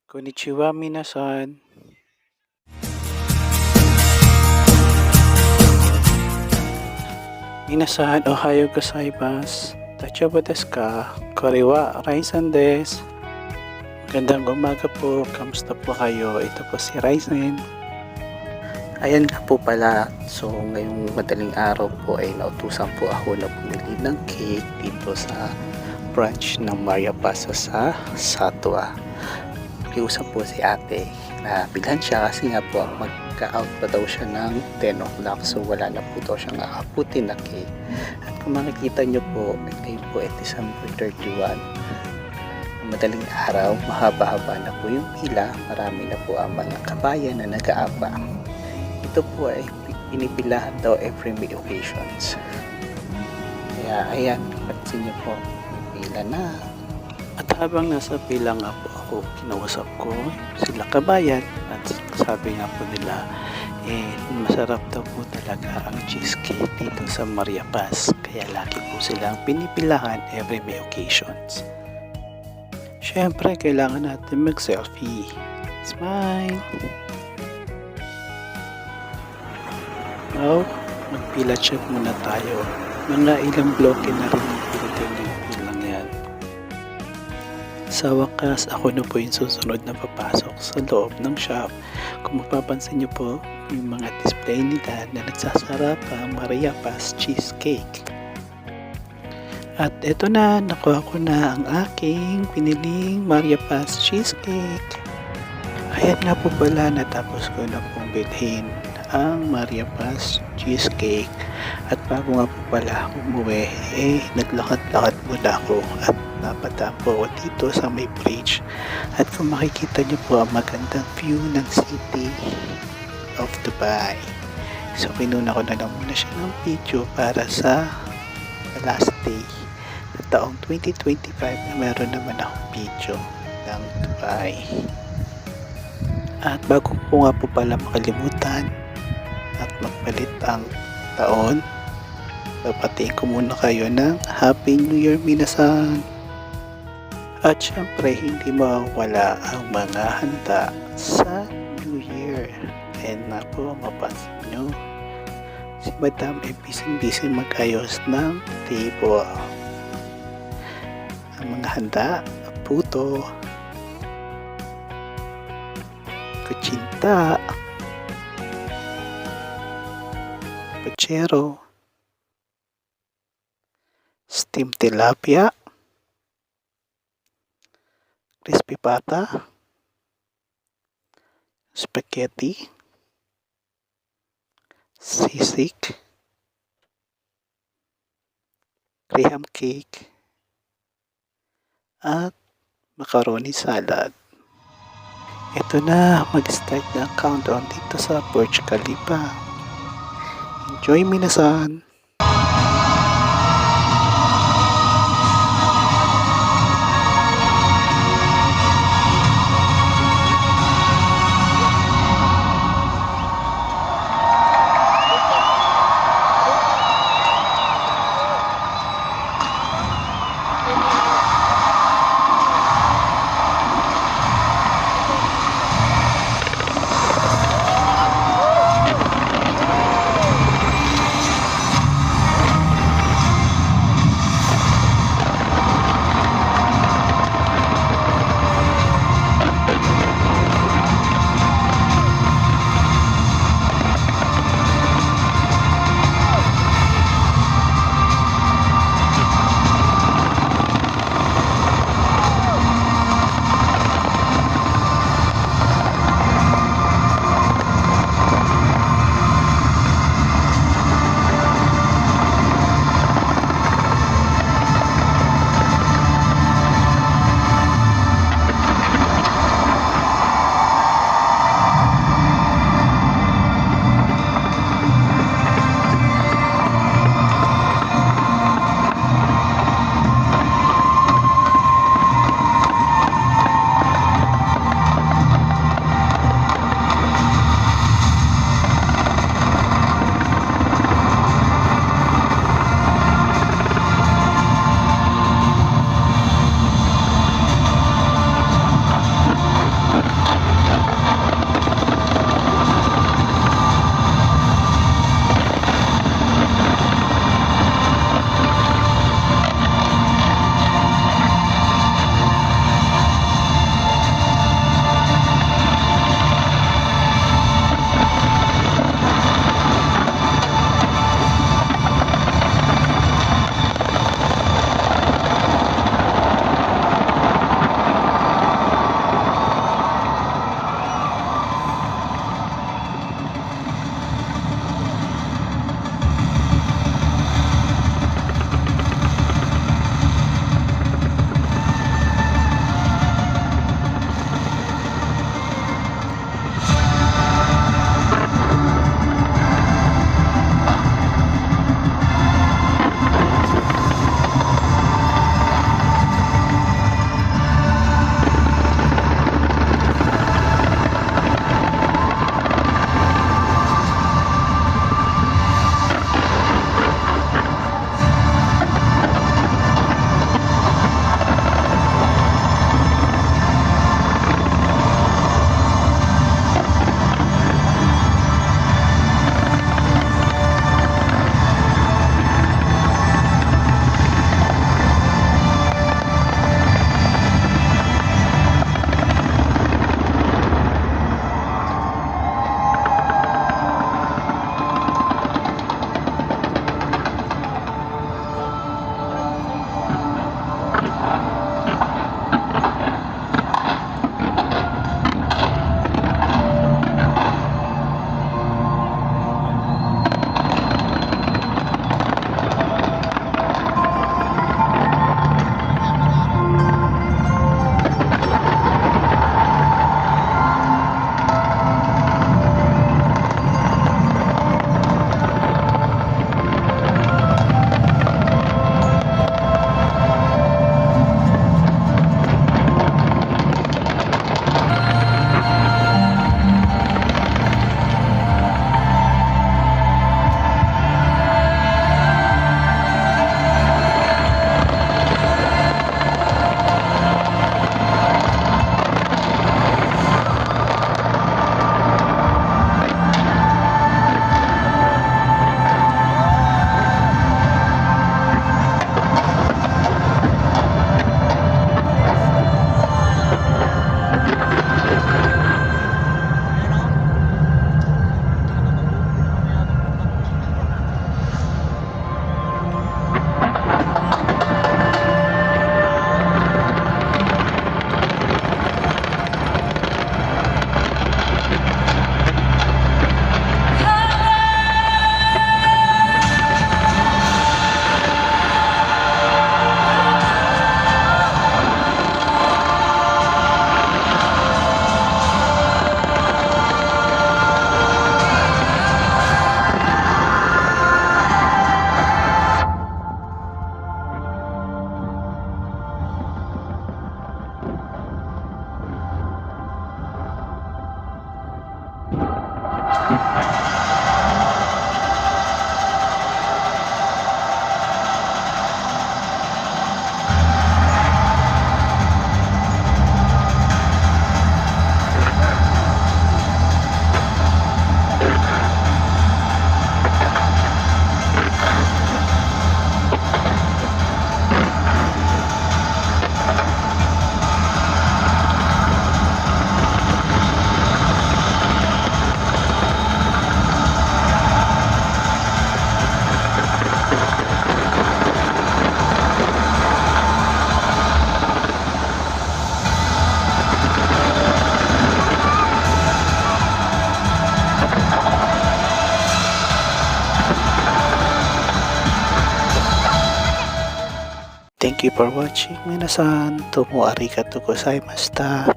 Konnichiwa minasan. Minasan, ohayo gozaimasu. Daijoubu desu ka? Kore wa Raisen desu. Magandang umaga po. Kamusta po kayo? Ito po si Raisen. Ayan nga po pala. So, ngayong madaling araw po ay nautusan po ako na bumili ng cake dito sa branch ng Maria Pasa sa Satwa. Nakiusap po si ate na bilhan siya kasi nga po magka-out pa daw siya ng 10 o'clock, so wala na po daw siyang aaputin na cake. At kung makikita nyo po, ngayon po ay December 31, madaling araw, mahaba-haba na po yung pila, marami na po ang mga kabayan na nag-aapa. Ito po ay pinipilahan daw every May occasions. Kaya ayan, pansin nyo po, may pila na. At habang nasa pila nga po ako, kinausap ko sila kabayan at sabi nga po nila masarap daw po talaga ang cheesecake dito sa Maria Paz, kaya lagi po silang pinipilahan every May occasions. Syempre kailangan natin mag selfie. Smile! Now, magpila check muna tayo. Mga ilang bloke na rin yung pilang yan. Sa wakas, ako na po yung susunod na papasok sa loob ng shop. Kung mapapansin nyo po, yung mga display nila na nagsasarap ang Maria Paz Cheesecake. At eto na, nakuha ko na ang aking piniling Maria Paz Cheesecake. Ayan nga po pala, natapos ko na pong bilhin ang Maria Paz Cheesecake. At bago nga po pala umuwi, naglakad-lakad muna ako at napadaan po ako dito sa may bridge. At kung makikita nyo po ang magandang view ng city of Dubai. So kinuna ko na lang muna siya ng video para sa last day na taong 2025 na meron naman akong video ng Dubai. At bago po nga po pala makalimutan at magpalit ang taon, papatiin ko muna kayo ng Happy New Year minasan. At syempre hindi mawawala ang mga handa sa New Year. And na po mapansin nyo, si Madam ay busy magayos ng table. Ang mga handa, puto, kutsinta, puchero, steamed tilapia, crispy pata, spaghetti, sisig, graham cake, at macaroni salad. Ito na, mag-start na ang countdown dito sa Burj Khalifa. Enjoy minasan! Thank you for watching. Minasan. Tomo arigatou gozaimashita.